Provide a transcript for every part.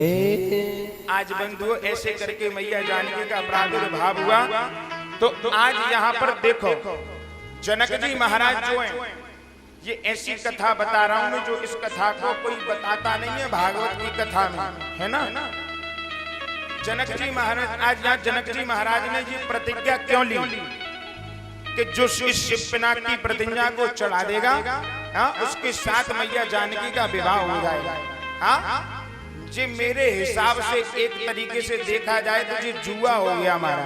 आज बंधुओं ऐसे करके मैया जानकी का प्रादुर्भाव हुआ। तो आज यहाँ पर देखो जनक जी महाराज जो हैं, ये ऐसी कथा बता रहा हूं जो इस कथा को कोई बताता नहीं है भागवत की कथा में, है ना। जनक जी महाराज, आज यहाँ जनक जी महाराज ने ये प्रतिज्ञा क्यों ली कि जो इस शिवपिनाक की प्रतिज्ञा को चढ़ा देगा, उसके साथ मैया जानकी का विवाह हो जाएगा। हाँ, जी मेरे हिसाब से एक तरीके से देखा जाए तो ये जुआ हो गया हमारा।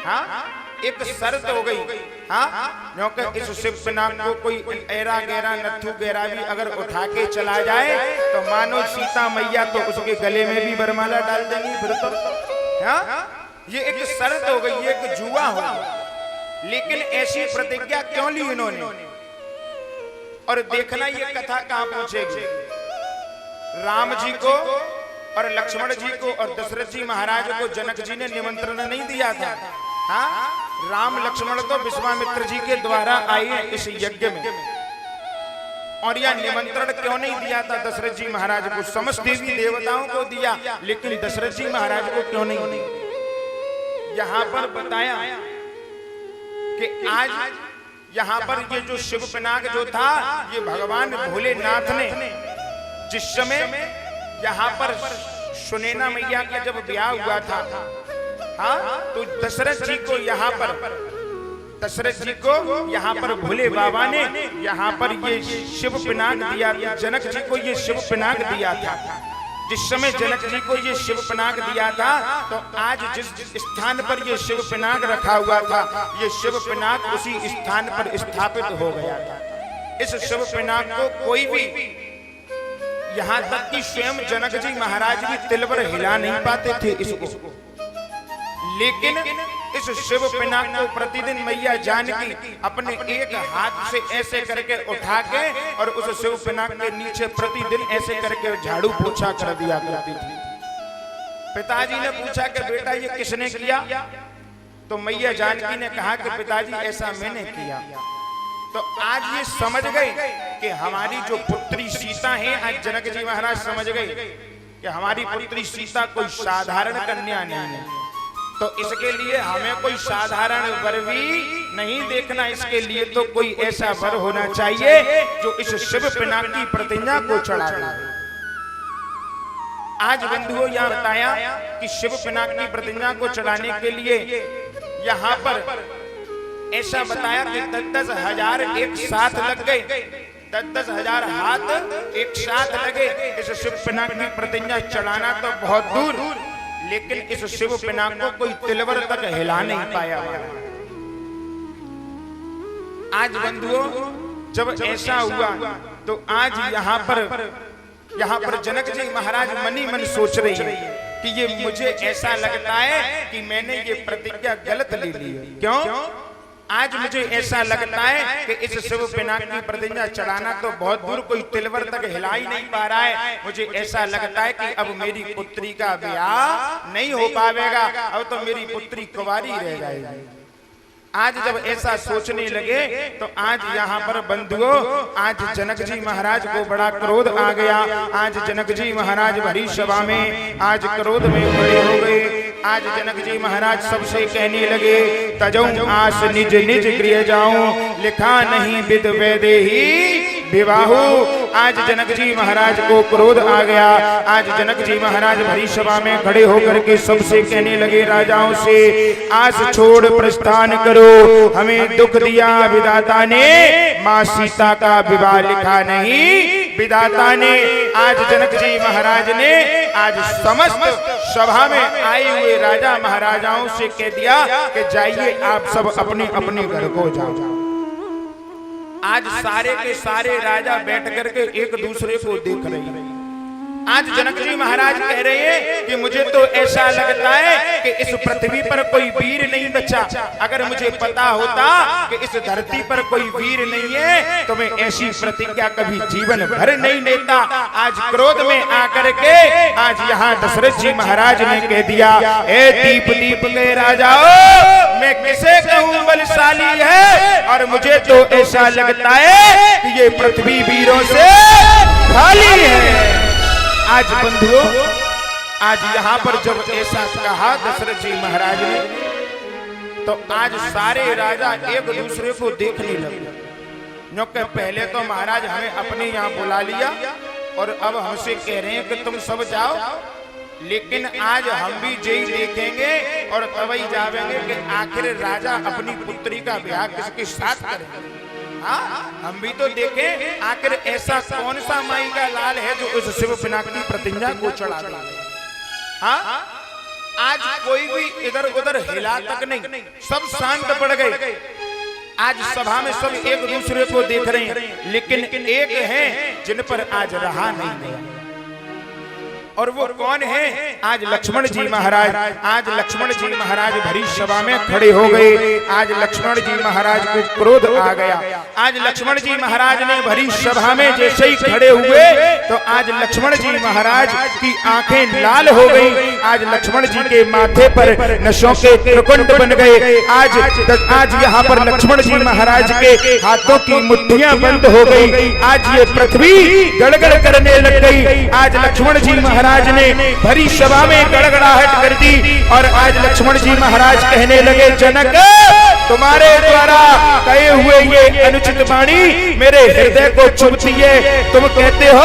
हाँ, एक शर्त हो गई। हाँ, क्योंकि इस शिवपिनाक को कोई ऐरा गहरा नथु गहरा भी अगर उठा के चला जाए तो मानो सीता मैया तो उसके गले में भी वरमाला डाल देंगी फिर तो। हाँ, ये एक शर्त हो गई, ये एक जुआ हो गया। लेकिन ऐसी प्रतिज्ञा क्यों ली इन्होंने? और देखना ये कथा कहां पहुंचेगी। राम जी को और लक्ष्मण जी को और दशरथ जी महाराज को जनक जी ने निमंत्रण नहीं दिया था। हाँ, राम लक्ष्मण तो विश्वामित्र जी के द्वारा आए इस यज्ञ में, और यह निमंत्रण क्यों नहीं दिया था दशरथ जी महाराज को? समस्त देवी देवताओं को दिया, लेकिन दशरथ जी महाराज को क्यों नहीं? यहाँ पर बताया कि आज यहाँ पर ये जो शिवपिनाक जो था, ये भगवान भोलेनाथ ने जिस समय यहाँ पर सुनैना मैया का जब ब्याह हुआ था, हाँ, तो दशरथ जी को यहाँ पर भोले बाबा ने यहाँ पर ये शिव पिनाक दिया था। जनक जी को ये शिव पिनाक दिया था। जिस समय जनक जी को ये शिव पिनाक दिया था, तो आज जिस स्थान पर ये शिव पिनाक रखा हुआ था, ये शिव पिनाक उसी स्थान पर स्थापित हो गया था। इस शिव पिनाक को कोई भी, यहाँ तक कि स्वयं जनक जी महाराज भी तिलवर हिला नहीं पाते थे इसको। लेकिन इस शिव पिनाक को प्रतिदिन मैया जानकी अपने एक हाथ से ऐसे करके उठा के और उस शिव पिनाक के नीचे प्रतिदिन ऐसे करके झाड़ू पोछा कर दिया करती थी। पिताजी ने पूछा कि बेटा ये किसने किया? तो मैया जानकी ने कहा कि पिताजी ऐसा मैंने किया। तो आज ये समझ गए कि हमारी जो पुत्री सीता है, आज जनक जी महाराज समझ गए कि हमारी पुत्री सीता कोई साधारण कन्या नहीं है। तो इसके लिए हमें कोई साधारण वर भी नहीं देखना, इसके लिए तो कोई ऐसा वर होना चाहिए जो इस शिव पिनाक की प्रतिज्ञा को चढ़ा दे। आज बंधुओं यहाँ बताया कि शिव पिनाक की प्रतिज्ञा को चढ़ाने के लिए यहाँ पर ऐसा बताया कि 10-10 हजार एक साथ लग गए, 10-10 हजार हाथ एक साथ लगे इस शिव पिनाक की प्रतिज्ञा चढ़ाना तो बहुत दूर, लेकिन इस शिव पिनाक को कोई तिलवर तक हिला नहीं पाया। आज बंधुओं जब ऐसा हुआ तो आज यहाँ पर जनक जी महाराज मनी मन सोच रही है कि ये मुझे ऐसा लगता है कि मैंने ये प्रतिज्ञा गलत ले ली है। क्यों? आज मुझे ऐसा लगता है कि इस शिव पिनाक की प्रतिज्ञा चढ़ाना तो बहुत दूर, कोई तिलवर तक हिला ही नहीं पा रहा है। मुझे ऐसा लगता है कि अब मेरी पुत्री का ब्याह नहीं हो पाएगा, अब तो मेरी पुत्री कुंवारी रह जाएगी। आज जब ऐसा सोचने लगे तो आज यहाँ पर बंधुओं, आज जनक जी महाराज को बड़ा क्रोध आ गया। आज जनक जी महाराज भरी सभा में आज क्रोध में खड़े हो गए। आज जनक जी महाराज सबसे कहने लगे, तजऊं आस निज निज गृह जाऊं, लिखा नहीं विद वैदेही विवाहु। आज जनक जी महाराज को क्रोध आ गया। आज जनक जी महाराज भरी सभा में खड़े होकर के सबसे कहने लगे राजाओं से, आस छोड़ प्रस्थान करो, हमें दुख दिया विधाता ने, माँ सीता का विवाह लिखा नहीं विधाता ने। आज जनक जी महाराज ने आज समस्त सभा में आए हुए राजा महाराजाओं से कह दिया कि जाइए आप सब अपने अपने घर को जाओ। आज सारे के सारे राजा बैठ करके एक दूसरे को देख रहे हैं। आज जनक जी महाराज कह रहे हैं कि मुझे तो ऐसा लगता है कि इस पृथ्वी पर कोई वीर नहीं बचा। अगर मुझे पता होता कि इस धरती पर कोई वीर नहीं है तो मैं ऐसी प्रतिज्ञा कभी जीवन भर नहीं लेता। आज क्रोध में आकर के आज यहाँ दशरथ जी महाराज ने कह दिया, ए दीप दीप के राजाओं, मैं किसे कहूँ बलशाली है, और मुझे तो ऐसा लगता है कि ये पृथ्वी वीरों से खाली है। आज बंधुओं आज यहाँ पर जब ऐसा कहा दशरथ जी महाराज ने, तो आज सारे राजा एक दूसरे को देखने लगे। क्योंकि पहले तो महाराज हमें अपने यहाँ बुला लिया और अब हमसे कह रहे हैं कि तुम सब जाओ, लेकिन आज हम भी यही देखेंगे और तभी जावेंगे कि आखिर राजा अपनी पुत्री का ब्याह किसके साथ करेंगे। हाँ, हम भी तो देखें आखिर ऐसा कौन सा माई का लाल है जो उस शिव पिनाकी प्रतिज्ञा को चढ़ा दे। हाँ, आज कोई भी इधर उधर हिला तक नहीं, सब शांत पड़ गए। आज सभा में सब एक दूसरे को देख रहे हैं, लेकिन एक है जिन पर आज रहा नहीं, और वो कौन है? आज लक्ष्मण जी महाराज। आज लक्ष्मण जी महाराज भरी सभा में खड़े हो गए। आज लक्ष्मण जी महाराज को क्रोध आ गया। आज लक्ष्मण जी महाराज ने भरी सभा में जैसे ही खड़े हुए तो आज लक्ष्मण जी महाराज की आंखें लाल हो गई। आज लक्ष्मण जी के माथे पर नशों के त्रिकुंड बन गए। आज यहाँ पर लक्ष्मण जी महाराज के हाथों की मुट्ठियां बंद हो गई। आज ये पृथ्वी गड़गड़ करने लग गई। आज लक्ष्मण जी महाराज ने भरी सभा में गड़गड़ाहट कर दी और आज लक्ष्मण जी महाराज कहने लगे, जनक तुम्हारे द्वारा कहे हुए ये अनुचित वाणी मेरे हृदय को चुभती है। तुम कहते हो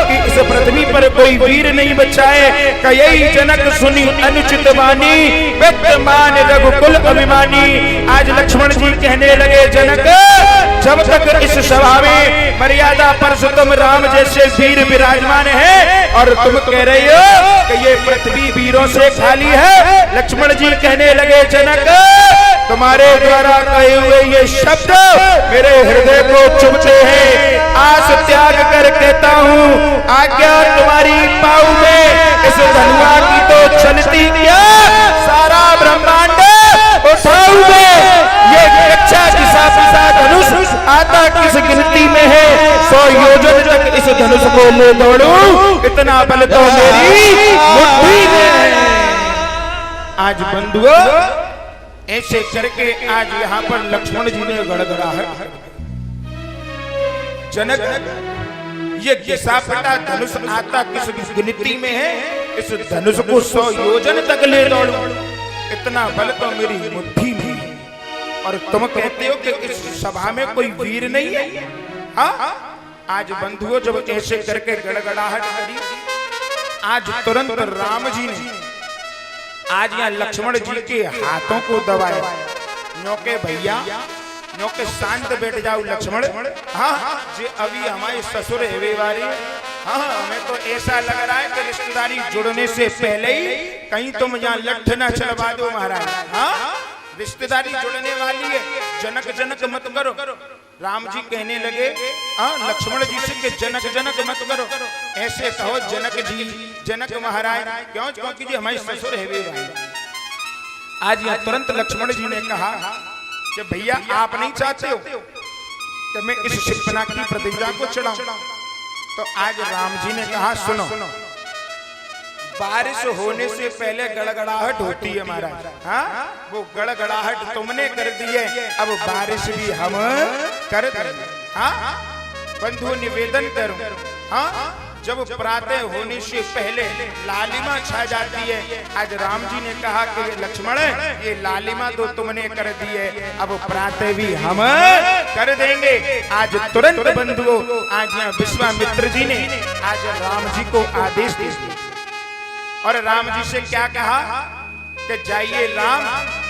कि इस पृथ्वी पर कोई वीर नहीं बचा है। कई जनक सुनी अनुचित वाणी, व्यक्तमान रघुकुल अभिमानी। आज लक्ष्मण जी कहने लगे, जनक जब तक इस सभा में मर्यादा पुरुषोत्तम राम जैसे वीर विराजमान है और तुम कह रहे हो कि ये पृथ्वी वीरों से खाली है। लक्ष्मण जी कहने लगे, जनक तुम्हारे द्वारा कहे हुए ये शब्द मेरे हृदय को चुभते हैं। आस त्याग कर कहता हूँ, आज्ञा तुम्हारी पाऊ में। इस धनुआ की तो चलती क्या सारा ब्रह्मांड उठाऊ में। ये कच्चा किसा पिसा धनुष आता किस गिनती में है। 100 योजन तक इस धनुष को ले दौड़ूं, इतना बल तो मेरी मुट्ठी में है। आज बंधुओं ऐसे करके आज यहाँ पर लक्ष्मण जी ने गड़गड़ाहट। जनक ये घिसा पटा धनुष आता किस गिनती में है। इस धनुष को 100 योजन तक ले दौड़ूं, इतना बल तो मेरी मुट्ठी में है। और तुम कहते हो कि इस सभा में कोई वीर नहीं है। हाँ, आज बंधुओं जब ऐसे करके गड़गड़ाहट करी, आज तुरंत राम जी ने आज यहाँ लक्ष्मण जी के हाथों को दबाया। न्योके भैया, न्योके शांत बैठ जाओ लक्ष्मण। हाँ, जे अभी हमारे ससुर है वाली। हाँ, हमें तो ऐसा लग रहा है कि रिश्तेदारी जुड़ने से पहले ही कहीं तुम यहाँ लठ न चलवा दो महाराज। हाँ, रिश्तेदारी जुड़ने वाली है, जनक जनक मत करो। राम जी कहने लगे लक्ष्मण जी से कि जनक जनक मत करो, ऐसे कहो जनक जी, जनक महाराज। क्यों? क्योंकि जी हमारे ससुर है भाई। आज यहाँ तुरंत लक्ष्मण जी ने कहा कि भैया आप नहीं चाहते हो कि मैं इस शिवपना की प्रतिज्ञा को चढ़ाऊं। तो आज राम जी ने कहा, सुनो, बारिश होने से पहले गड़गड़ाहट होती है महाराज। हाँ, वो गड़गड़ाहट तुमने कर दी है, अब बारिश भी हम कर देंगे। हाँ, बंधु निवेदन करूं। हाँ, जब प्रातः होने से पहले लालिमा छा जाती है। आज राम जी ने कहा कि ये लक्ष्मण ये लालिमा तो तुमने कर दी है, अब प्रातः भी हम कर देंगे। आज तुरंत बंधुओं आज यहाँ विश्वामित्र जी ने आज राम जी को आदेश दे दिया और राम जी से क्या कहा कि जाइए राम,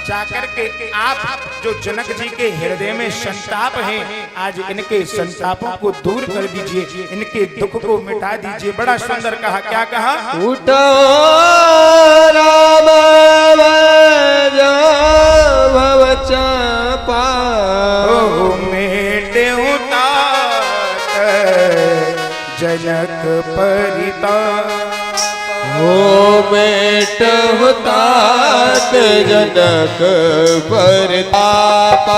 जाकर के आप जो जनक जी के हृदय में संताप है, आज इनके संतापों को दूर कर दीजिए, इनके दुख को मिटा दीजिए। बड़ा सुंदर कहा। क्या कहा? उठो राम भव चापा मेटे उतात जनक परिताप। हो मेटहु तात जनक परिताप।